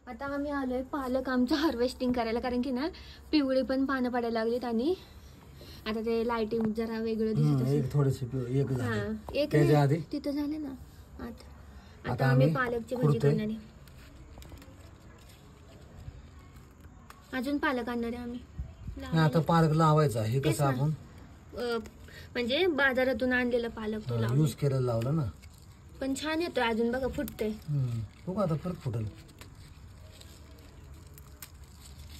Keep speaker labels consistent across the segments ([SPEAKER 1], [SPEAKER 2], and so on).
[SPEAKER 1] आता आम्ही आलोय पालक आमचं हार्वेस्टिंग करायला, कारण की ना पिवळी पण पानं पडायला लागलीत आणि आता ते लाइटिंग जरा वेगळं दिसत असेल.
[SPEAKER 2] थोडीशी
[SPEAKER 1] एक तिथं झाले ना. आता आम्ही पालकची भाजी करणार आहे. अजून पालक आणणार आहे आम्ही.
[SPEAKER 2] आता पालक लावायचा. हे कसं आपण
[SPEAKER 1] म्हणजे बाजारातून आणलेलं पालक तो
[SPEAKER 2] यूज केलेलं लावलं ना,
[SPEAKER 1] पण छान येतोय. अजून बघा फुटतंय.
[SPEAKER 2] बघ आता परत फुटेल.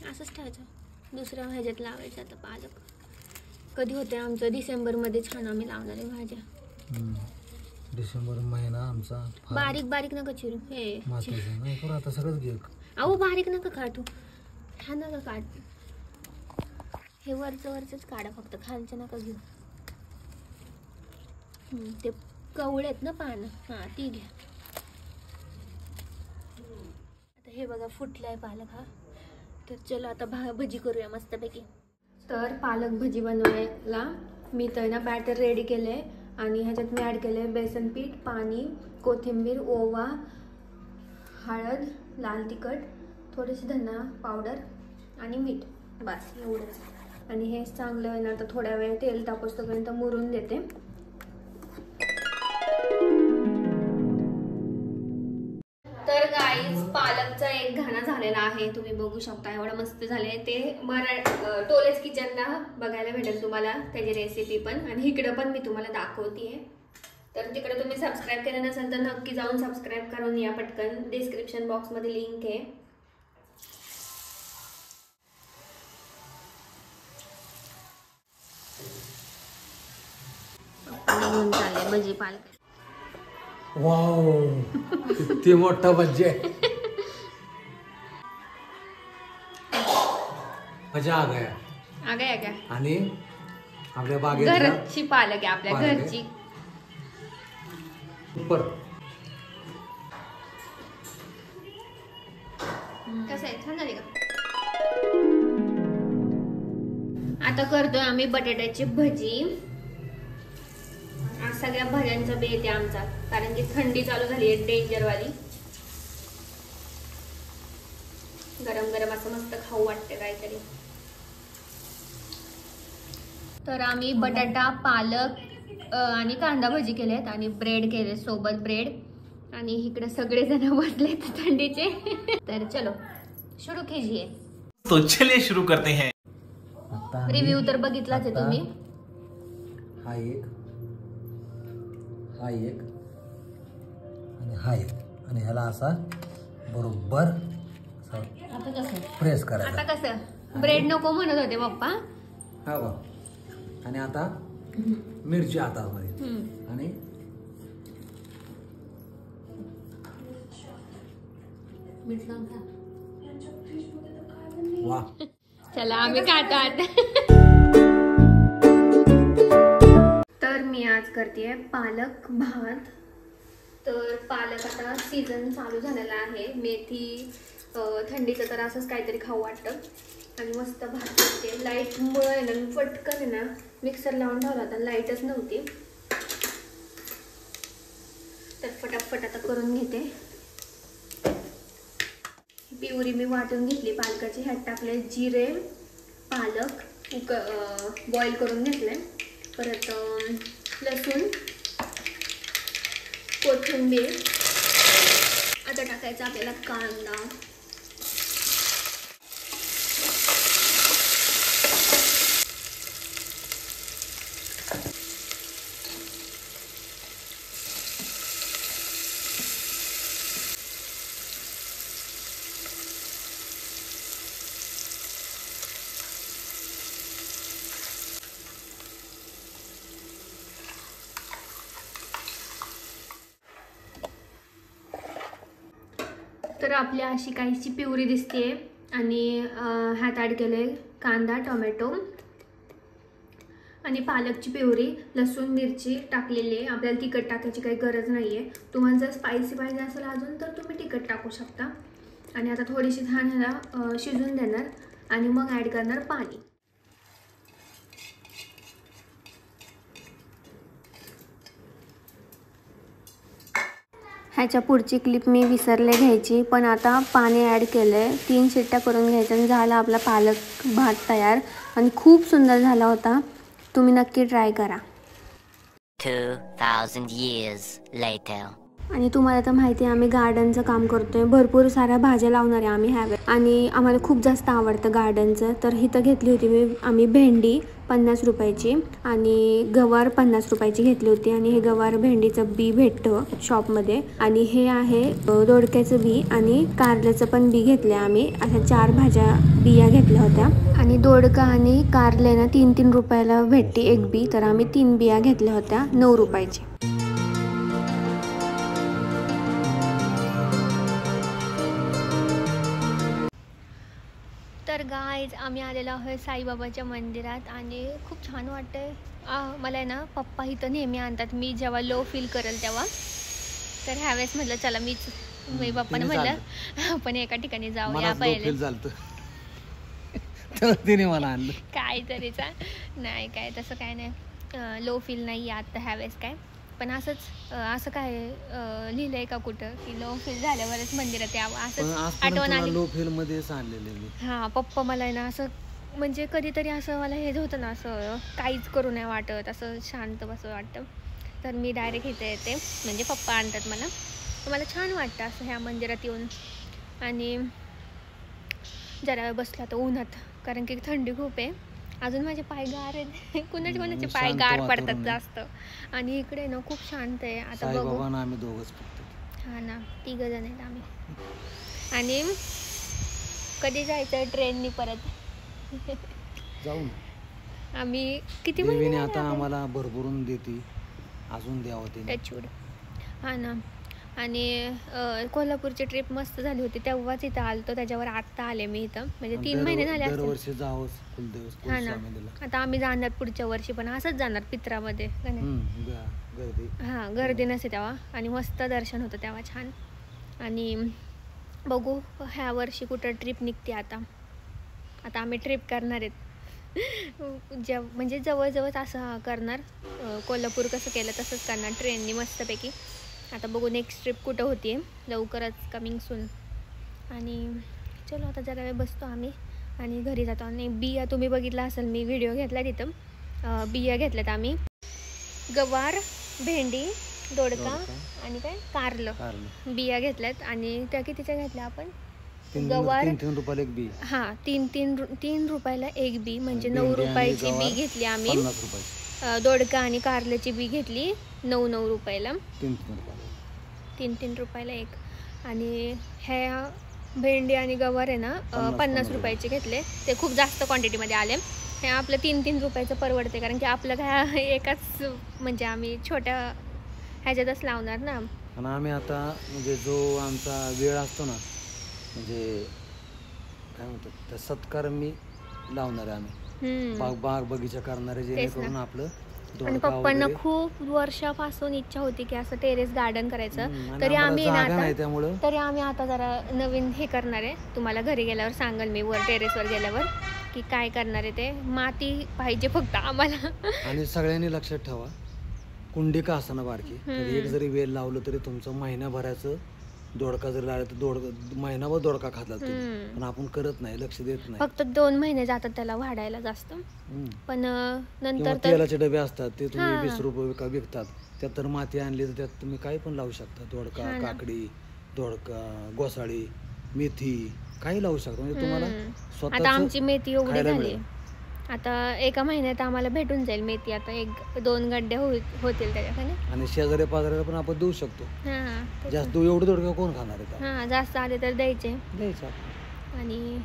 [SPEAKER 1] असंच ठेवायचं. दुसऱ्या ह्याच्यात लावायचं. आता पालक कधी होते आमचं? डिसेंबर मध्ये छान आम्ही लावणार आहे भाज्या.
[SPEAKER 2] डिसेंबर महिना आमचा.
[SPEAKER 1] बारीक बारीक नका चिरू. हे
[SPEAKER 2] आता सगळंच घे.
[SPEAKER 1] अहो बारीक नका काढू. हा नका काढ. हे वरच काढा फक्त, खालचं नका घेऊ. ते कवळे आहेत ना पानं, हा ती घ्या. आता हे बघा फुटलाय पालक हा. तर चलो आता भजी करूया मस्तपैकी. तर पालक भजी बनवायला मी तर ना बॅटर रेडी केलंय आणि ह्याच्यात मी ॲड केलंय बेसन पीठ, पाणी, कोथिंबीर, ओवा, हळद, लाल तिखट, थोडीशी धना पावडर आणि मीठ. बस एवढंच. आणि हे चांगलं आहे ना आता थोड्या वेळ तेल तापसतोपर्यंत मुरून देते. तर गाईज पालकचा एक घाणा झालेला आहे, तुम्ही बघू शकता. एवढं मस्त झालंय ते. टोलेज किचनला बघायला भेटेल तुम्हाला त्याची रेसिपी पण, आणि इकडं पण मी तुम्हाला दाखवतीये. तर तिकडे तुम्ही सबस्क्राईब केलं नसेल तर नक्की जाऊन सबस्क्राईब करून या पटकन. डिस्क्रिप्शन बॉक्समध्ये लिंक आहे. निघून चालले भजी पालक.
[SPEAKER 2] वाव किती मोठा भजी आहे. मजा आ गया
[SPEAKER 1] क्या?
[SPEAKER 2] आणि आपल्या बागेत
[SPEAKER 1] घरची पालक आहे, आपल्या घरची.
[SPEAKER 2] सुपर.
[SPEAKER 1] कसं आहे? छान झाली का? आता करतोय आम्ही बटाट्याची भजी. आज सगळ्या भाज्यांचा बेत आहे आमचा, कारण की थंडी चालू झाली आहे डेंजर वाली. गरम गरम असं मस्त खाऊ वाटते काहीतरी. तर आम्ही बटाटा, पालक आणि कांदा भजी केलेत आणि ब्रेड केले सोबत ब्रेड. आणि इकडे सगळे जण बसलेत थंडीचे. तर चलो शुरू कीजिए.
[SPEAKER 3] तो चलिए शुरू करते हैं.
[SPEAKER 1] रिव्ह्यू तर बघितलाच आहे तुम्ही.
[SPEAKER 2] हा एक आणि हा एक, आणि ह्याला असा बरोबर प्रेस करायचा.
[SPEAKER 1] आता कसं ब्रेड नको म्हणत होते पप्पा.
[SPEAKER 2] हा बघ. आणि आता मिरची हातामध्ये आणि वा.
[SPEAKER 1] चला आम्ही खातो आता. तर मी आज करते पालक भात. तर पालक आता सीझन चालू झालेला आहे. मेथी थंडीचं तर असंच काहीतरी खाऊ वाटतं. आणि मस्त भात करते. लाईटमुळे आहे ना पटकन आहे ना मिक्सर लावून ठेवला होता, लाईटच नव्हती. तर फटाफट आता करून घेते. पिवरी मी वाटून घेतली पालकाची. ह्यात टाकले जिरे, पालक बॉईल करून घेतले. परत लसूण, कोथिंबीर. आता टाकायचा आपल्याला कांदा. तर आपल्या अशी काहीशी पिवरी दिसते. आणि ह्यात ॲड केले कांदा, टोमॅटो आणि पालकची पिवरी, लसूण, मिरची टाकलेली आहे. आपल्याला तिखट टाकायची काही गरज नाही आहे. तुम्हाला जर स्पायसी पाहिजे असेल अजून तर तुम्ही तिखट टाकू शकता. आणि आता थोडीशी छान ह्याला शिजून देणार आणि मग ॲड करणार पाणी. ह्याच्या पुढची क्लिप मी विसरले घ्यायची, पण आता पाणी ॲड केलं आहे, 3 शिट्ट्या करून घ्यायच्या आणि झाला आपला पालक भात तयार. आणि खूप सुंदर झाला होता. तुम्ही नक्की ट्राय करा.
[SPEAKER 4] 2000 years later.
[SPEAKER 1] आणि तुम्हाला तर माहिती आहे आम्ही गार्डनचं काम करतोय, भरपूर साऱ्या भाज्या लावणार आहे आम्ही ह्यावेळी आणि आम्हाला खूप जास्त आवडतं गार्डनचं. तर इथं घेतली होती आम्ही भेंडी 50 रुपयाची आणि गवार 50 रुपयाची घेतली होती. आणि हे गवार भेंडीचं बी भेटतं शॉपमध्ये. आणि हे आहे दोडक्याचं बी आणि कारल्याचं पण बी घेतलं आम्ही. अशा 4 भाज्या बिया घेतल्या होत्या. आणि दोडका आणि कारले ना 3-3 रुपयाला भेटते एक बी, तर आम्ही 3 बिया घेतल्या होत्या 9 रुपयाची. तर गाईज आम्ही आलेलो आहोत साईबाबाच्या मंदिरात आणि खूप छान वाटतंय. मला आहे ना पप्पा इथं नेहमी आणतात मी जेव्हा लो फील करेल तेव्हा. तर ह्यावेळेस म्हटलं चला मी पप्पाने म्हटलं आपण एका ठिकाणी जाऊया पहिले.
[SPEAKER 2] तिने मला आणलं
[SPEAKER 1] काय तरीचा नाही, काय तसं काय नाही, लो फील नाही आता ह्यावेळेस काय. पण असं काय लिहिलंय का कुठं की लो फील झाल्यावरच मंदिरात यावं असं आठवण आली.
[SPEAKER 2] लो फील मध्येच आणलेले मी.
[SPEAKER 1] हां पप्पा मला आहे ना असं म्हणजे कधीतरी असं मला हे होतं ना असं काहीच करू नाही वाटत, असं शांत बसं वाटतं. तर मी डायरेक्ट इथे येते म्हणजे पप्पा आणतात मला छान वाटतं असं ह्या मंदिरात येऊन. आणि जरा वेळ बसला तर उन्हात, कारण की थंडी खूप आहे. अजून माझे पाय गार आहेत, कुणाचे पाय गार पडतात जास्त. आणि इकडे ना खूप शांत आहे. आता बघू
[SPEAKER 2] आम्ही दोघंच फक्त.
[SPEAKER 1] हां ना 3 जण आहेत आम्ही. आणि कधी जायचं ट्रेननी परत
[SPEAKER 2] जाऊन
[SPEAKER 1] आम्ही किती
[SPEAKER 2] देवीने आता आम्हाला भरभरून देते, अजून द्यावं ते
[SPEAKER 1] टचवूड. हां ना. आणि कोल्हापूरची ट्रिप मस्त झाली होती, तेव्हाच इथं आलतो, त्याच्यावर आत्ता आले मी इथं. म्हणजे 3 महिने झाले असतील.
[SPEAKER 2] दरवर्षी जावंच कुलदेव.
[SPEAKER 1] हां ना. आता आम्ही जाणार पुढच्या वर्षी, पण असंच जाणार पित्रामध्ये.
[SPEAKER 2] गर्दी
[SPEAKER 1] हां गर्दी नसते तेव्हा आणि मस्त दर्शन होतं तेव्हा छान. आणि बघू ह्या वर्षी कुठं ट्रिप निघते. आता आम्ही ट्रिप करणार आहेत म्हणजे जवळजवळ असं करणार. कोल्हापूर कसं केलं तसंच करणार ट्रेननी मस्तपैकी. आता बघू नेक्स्ट ट्रिप कुठं होती लवकरच, कमिंग सून. आणि चलो आता जरा वेळ बसतो आम्ही आणि घरी जातो. आणि बिया तुम्ही बघितला असेल, मी व्हिडिओ घेतला तिथं. बिया घेतल्यात आम्ही, गवार, भेंडी, दोडका आणि काय कारलं बिया घेतल्यात. आणि त्या कितीच्या घेतल्या आपण? गवार
[SPEAKER 2] 3 रुपयाला एक बी.
[SPEAKER 1] हां 3 रुपयाला एक बी, म्हणजे 9 रुपयाची बी घेतली आम्ही. दोडका आणि कारल्याची बी घेतली 9 रुपयाला. 3 रुपयाला एक. आणि ह्या भेंडी आणि गवार आहे ना 50 रुपयाचे घेतले. ते खूप जास्त क्वांटिटीमध्ये आले. हे आपलं 3 रुपयाचं परवडते, कारण की आपलं काय एकाच म्हणजे आम्ही छोट्या ह्याच्यातच लावणार ना.
[SPEAKER 2] आणि आम्ही आता म्हणजे जो आमचा वेळ असतो ना, म्हणजे काय म्हणतात त्या सत्कार मी लावणार आहे आम्ही. बाग बगीचा करणारे, जेणेकरून आपलं.
[SPEAKER 1] आणि पप्पांना खूप वर्षापासून इच्छा होती की असं टेरेस गार्डन करायचं. तरी आम्ही आता जरा नवीन हे करणार आहे. तुम्हाला घरी गेल्यावर सांगाल मी, टेरेसवर गेल्यावर की काय करणार आहे ते. माती पाहिजे फक्त आम्हाला.
[SPEAKER 2] आणि सगळ्यांनी लक्षात ठेवा, कुंडी का असताना बारकी, एक जरी वेल लावलं तरी तुमचं महिनाभराचं दोडका जर लागला तर महिनाभर दोडका खातला. पण आपण करत नाही, लक्ष देत नाही.
[SPEAKER 1] फक्त 2 महिने जातात त्याला वाढायला जास्त. पण नंतर
[SPEAKER 2] तेलाचे डबे असतात ते तुम्ही 20 रुपये विकतात. त्यात तर माती आणली तर त्यात तुम्ही काही पण लावू शकता. दोडका, काकडी, दोडका, गोसाळी, मेथी काही लावू शकता. म्हणजे तुम्हाला स्वतः.
[SPEAKER 1] आता आमची मेथी एवढी झाली, आता एका महिन्यात आम्हाला भेटून जाईल मेथी. आता 1-2 गड्डे होतील त्याच्याकडे. आणि
[SPEAKER 2] शेजारी पाजाऱ्याला पण आपण देऊ शकतो. जास्त एवढं दोडका कोण खाणार आहे?
[SPEAKER 1] हां जास्त आले तर द्यायचं. आणि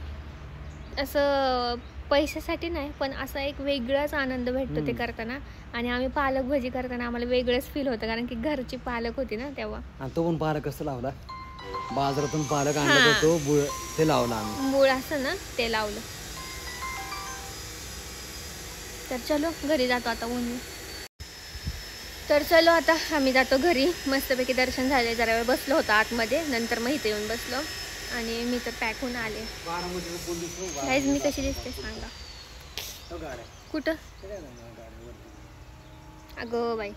[SPEAKER 1] असं पैशासाठी नाही, पण असा एक वेगळाच आनंद भेटतो ते करताना. आणि आम्ही पालक भजी करताना आम्हाला वेगळंच फील होतं, कारण की घरची पालक होती ना तेव्हा.
[SPEAKER 2] आणि तो पण पालक कसं लावला, बाजारातून पालक आणला तो ते लावला आम्ही.
[SPEAKER 1] मूळ असं ना ते लावलं. तर चलो घरी जातो आता, ऊन. तर चलो आता आम्ही जातो घरी. मस्तपैकी दर्शन झाले, जरा वेळ बसलो होतो आतमध्ये, नंतर मग इथे येऊन बसलो. आणि मी तर पॅक होऊन आले. गाईज मी कशी दिसते सांगा? कुठं? अगं बाई,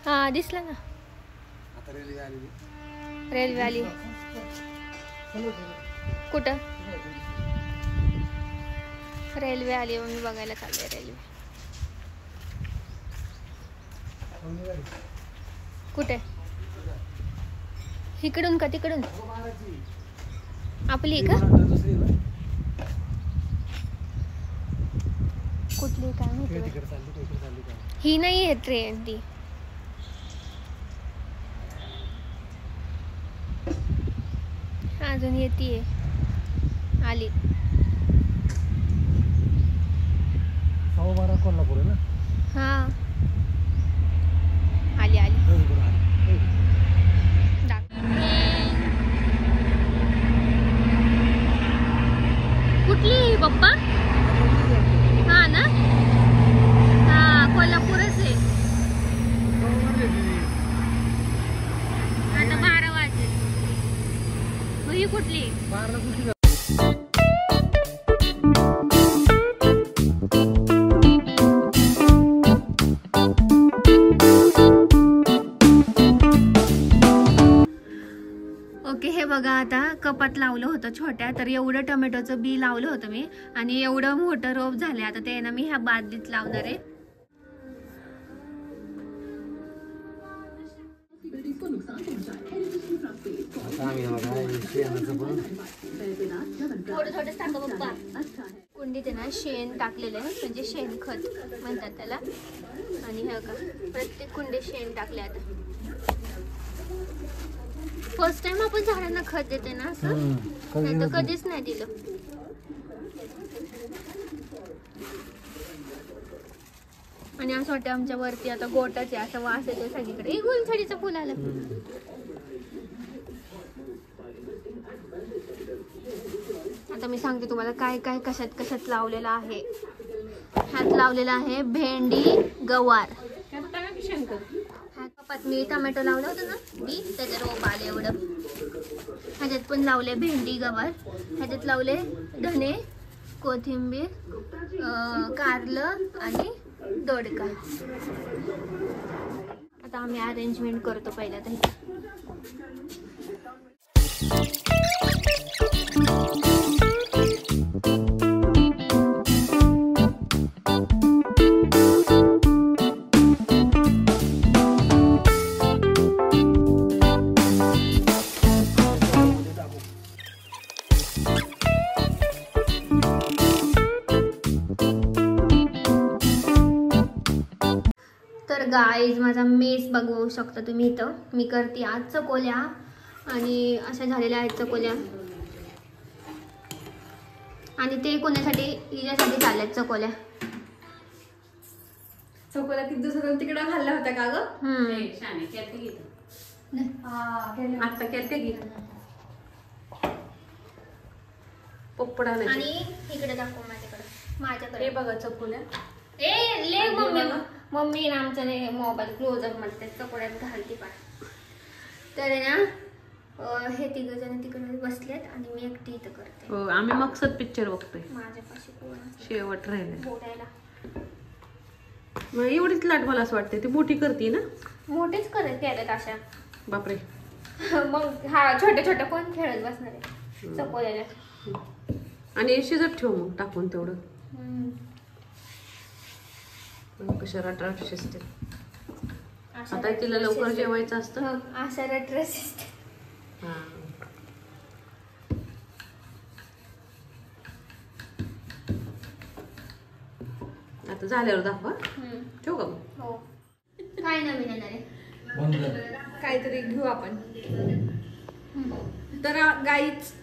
[SPEAKER 1] हां दिसला ना. रेल्वे आली कुठं? रेल्वे आली मी बघायला चालले रेल्वे. कुठे? इकडून का तिकडून? आपली का? कुठली काय माहिती. ही नाही आहे ट्रेन ती. अजून येतीये. आली.
[SPEAKER 2] 12:15 कोल्हापूर आहे ना.
[SPEAKER 1] हा आली आली. कुठली पप्पा? हा ना. हा कोल्हापूरच आहे. आता 12 वाजले. मग ही कुठली? ओके, हे बघा आता कपात लावलं होतं छोट्या, तर एवढं टोमॅटोचं बी लावलं होतं मी आणि एवढं मोठं रोप झालंय. आता ते ना मी ह्या बादलीत लावणार आहे. थोडं थोडं टाका पप्पा. कुंडीत आहे ना शेण टाकलेलं आहे, म्हणजे शेणखत म्हणतात त्याला. आणि हे का प्रत्येक कुंडीत शेण टाकले. आता फर्स्ट टाइम आपण झाडांना खत देते ना असं, नाही तर कधीच नाही दिलं. आणि असं वाटतं आमच्या वरती आता गोटाचे असं वास येतो सगळीकडे. एक गुलछडीचं फुल आलं. आता मी सांगते तुम्हाला काय काय कशात कशात लावलेलं आहे. ह्यात लावलेलं आहे भेंडी, गवार. कपात मी टोमॅटो लावलं होतं ना बी, त्याचे रोप आले एवढं. ह्याच्यात पण लावले भेंडी, गवार. ह्याच्यात लावले धने, कोथिंबीर, कारलं आणि दोडका. आता आम्ही अरेंजमेंट करतो पहिल्या तर. तर गाईज माझा मेस बघू शकता तुम्ही इथं. मी करते आज चकोल्या आणि अशा झालेल्या आहेत चकोल्या. आणि ते कोणासाठी? हिच्यासाठी चालल्यात चकोल्या.
[SPEAKER 5] चकोल्या किती दिवसात तिकडे घालल्या होत्या का ग? आता केलते की पोपडा.
[SPEAKER 1] आणि इकडे दाखव माझ्याकडे.
[SPEAKER 5] हे बघा चकोल्या.
[SPEAKER 1] ए ले मम्मी ना आमचा मोबाईल क्लोजअप मध्ये चकोड्यात घालते पण. तर ना हे तिघ जण तिकडे बसलेत आणि मी एकटी इथं करते.
[SPEAKER 5] हो, आम्ही मकसद पिक्चर बघतोय.
[SPEAKER 1] माझ्यापाशी कोण
[SPEAKER 5] शेवट राहिले
[SPEAKER 1] बोलायला.
[SPEAKER 5] मग एवढीच लाट मला असं वाटते ती मोठी करते ना.
[SPEAKER 1] मोठेच केलेत अशा.
[SPEAKER 5] बापरे.
[SPEAKER 1] मग हा छोट्या छोट्या कोण खेळत बसणार आहे चकोल्याला.
[SPEAKER 5] आणि शिजत ठेव मग टाकून तेवढं. कशा रटरट शिजते. आता तिला लवकर जेवायचं असतं.
[SPEAKER 1] अशा रटरट शिजते.
[SPEAKER 5] आता झाल्यावर दाखवा. ठेवू का?
[SPEAKER 1] हो. काय नवीन येणार आहे?
[SPEAKER 5] काहीतरी घेऊ आपण. तर गाईच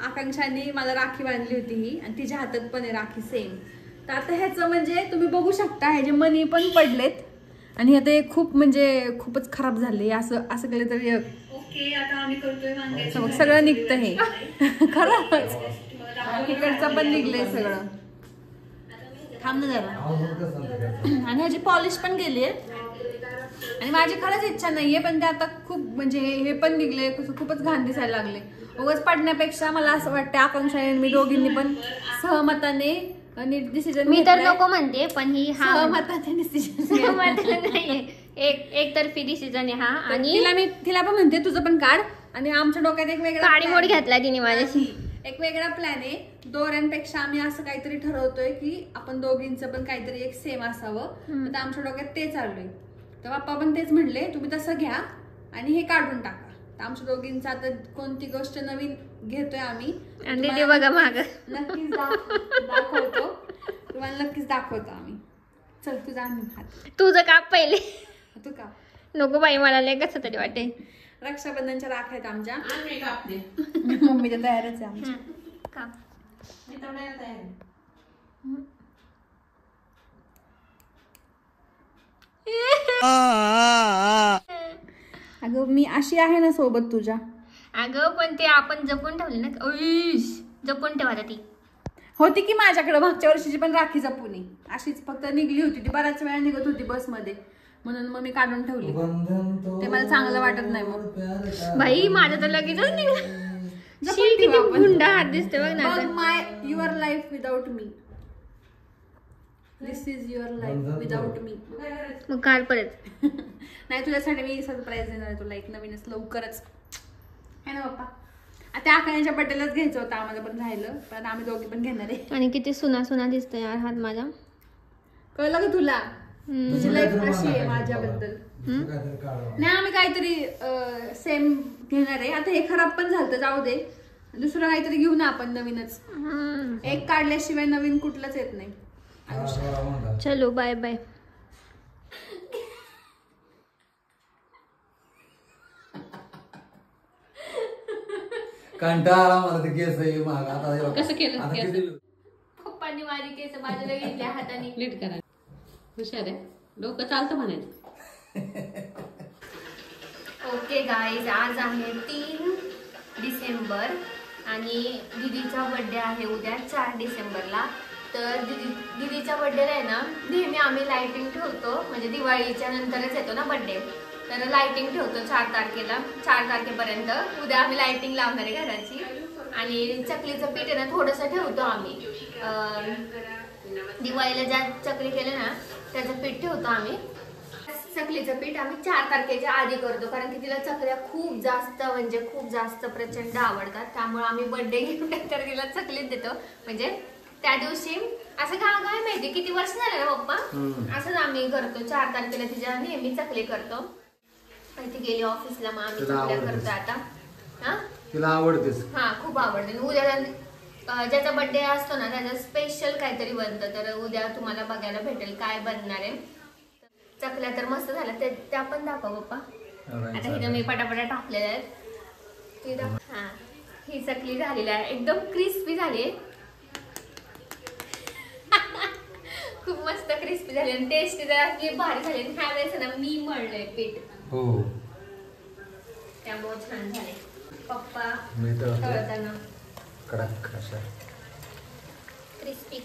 [SPEAKER 5] आकांक्षाने मला राखी बांधली होती ही, आणि तिच्या हातात पण आहे राखी सेम. तर आता ह्याचं म्हणजे तुम्ही बघू शकता ह्याचे मनी पण पडलेत आणि आता हे खूप म्हणजे खूपच खराब झाले. असं असं केलं तरी ओके. आता आम्ही करतोय सगळं निघतं हे खरंच. इकडचं पण निघलंय सगळं. थांब ना जरा. आणि ह्याची पॉलिश पण गेली आहे आणि माझी खरंच इच्छा नाहीये, पण ते आता खूप म्हणजे हे पण निघले, खूपच घाण दिसायला लागले. उगाच पडण्यापेक्षा मला असं वाटतं आकांक्षा आणि मी दोघींनी पण सहमताने डिसिजन.
[SPEAKER 1] मी तर नको म्हणते, पण ही
[SPEAKER 5] सहमताने डिसिजन
[SPEAKER 1] सहमताने नाहीये. एक तर्फी डिसिजन आहे हा. आणि
[SPEAKER 5] तिला पण म्हणते तुझं पण काढ. आणि आमच्या डोक्यात एक वेगळा
[SPEAKER 1] काडी
[SPEAKER 5] plan
[SPEAKER 1] मोड
[SPEAKER 5] आहे.
[SPEAKER 1] घेतला तिने माझ्याशी.
[SPEAKER 5] एक वेगळा प्लॅन आहे. दोऱ्यांपेक्षा आम्ही असं काहीतरी ठरवतोय की आपण दोघींचं पण काहीतरी एक सेम असावं. तर आमच्या डोक्यात ते चालू आहे. तर पप्पा पण तेच म्हणले तुम्ही तसं घ्या आणि हे काढून टाका. तर आमच्या दोघींचं आता कोणती गोष्ट नवीन घेतोय आम्ही
[SPEAKER 1] आणि दीदी बघा माग.
[SPEAKER 5] नक्कीच दाखवतो. तुम्हाला नक्कीच दाखवतो आम्ही. चल तुझा आम्ही हात
[SPEAKER 1] तुझं काप पहिले.
[SPEAKER 5] तू का
[SPEAKER 1] नको बाई मला लय कसं तरी वाटे.
[SPEAKER 5] रक्षाबंधनच्या राख्या आहेत आमच्या. मम्मीच्या तयारच आहे आमच्या.
[SPEAKER 1] काप.
[SPEAKER 5] अगं मी अशी आहे ना सोबत तुझ्या.
[SPEAKER 1] अगं पण ते आपण जपून ठेवले ना. जपून ठेवा ती.
[SPEAKER 5] होती की माझ्याकडे मागच्या वर्षीची पण राखी जपुनी अशीच फक्त निघली होती. ती बऱ्याच वेळा निघत होती बसमध्ये म्हणून मग मी काढून ठेवली. ते मला चांगलं वाटत नाही मग.
[SPEAKER 1] बाई माझं तर लगेचच निघालं. शी किती गुंडा हात दिसते बघ ना आता.
[SPEAKER 5] My your life without me. This is your life without me.
[SPEAKER 1] मग काढ परत.
[SPEAKER 5] नाही तुझ्यासाठी मी सरप्राईज देणार आहे तुला एक नवीनच लवकरच है ना पप्पा. आता आकांच्या बड्डेलाच घ्यायचं होतं आम्हाला पण राहिलं पण आम्ही दोघी पण घेणार आहे.
[SPEAKER 1] आणि किती सुना सुना दिसतोय यार हात माझा.
[SPEAKER 5] कळलं का तुला तुझी लाईफ अशी आहे माझ्याबद्दल. नाही आम्ही काहीतरी सेम घेणार आहे. आता हे खराब पण झालं जाऊ दे. दुसरं काहीतरी घेऊ ना आपण नवीनच. एक काढल्याशिवाय नवीन कुठलंच येत नाही.
[SPEAKER 1] चलो बाय बाय.
[SPEAKER 2] कंटाळा आला मला ते केस आहे महाग. आता
[SPEAKER 5] कसं केलं
[SPEAKER 2] आता किती
[SPEAKER 1] पप्पांनी माझी केस बाजूला घेतल्या हाताने.
[SPEAKER 5] नीट करा. हुशार आहे डोकं चालतं म्हणायचं.
[SPEAKER 1] ओके गाईज आज आहे 3 डिसेंबर आणि दीदीचा बर्थडे आहे उद्या 4 डिसेंबरला. तर दीदीच्या बर्थडेला आहे ना नेहमी आम्ही लाइटिंग ठेवतो. म्हणजे दिवाळीच्या नंतरच येतो ना बर्थडे. तर लाइटिंग ठेवतो 4 तारखेला 4 तारखेपर्यंत. उद्या आम्ही लाइटिंग लावणार आहे घराची. आणि चकलीचं पीठ आहे ना थोडंसं ठेवतो आम्ही. दिवाळीला ज्या चकली केले ना त्याचं पीठ ठेवतो आम्ही. चकलीचं पीठ आम्ही 4 तारखेच्या आधी करतो कारण की तिला चकल्या खूप जास्त म्हणजे खूप जास्त प्रचंड आवडतात. त्यामुळे आम्ही बर्थडे गिफ्ट तर तिला चकलीच देतो. म्हणजे त्या दिवशी असं काय माहिती किती वर्ष झालं ना पप्पा असंच आम्ही करतो. 4 तारखेला तिच्या नेहमी चकली करतो. ती गेली ऑफिसला मग आम्ही चकल्या करतो आता. हा
[SPEAKER 2] तिला आवडतेच.
[SPEAKER 1] हा खूप आवडते. उद्या ज्याचा बर्थडे असतो ना त्याचा स्पेशल काहीतरी बनतं. तर उद्या तुम्हाला बघायला भेटेल काय बनणार आहे. चकल्या तर मस्त झाल्या त्या पण दाखव पप्पा. आता हिनं मी पटापटा टाकलेल्या आहेत. हा ही चकली झालेली आहे एकदम क्रिस्पी झाली आहे. खूप मस्त क्रिस्पी झाली आणि टेस्टी जरा भारी झाली. ह्या वेळेस ना मी मळलंय पीठ.
[SPEAKER 2] हो
[SPEAKER 1] त्यामुळे छान झाले. पप्पा
[SPEAKER 2] मी तर
[SPEAKER 1] तळताना
[SPEAKER 2] कडक अशा
[SPEAKER 1] क्रिस्पी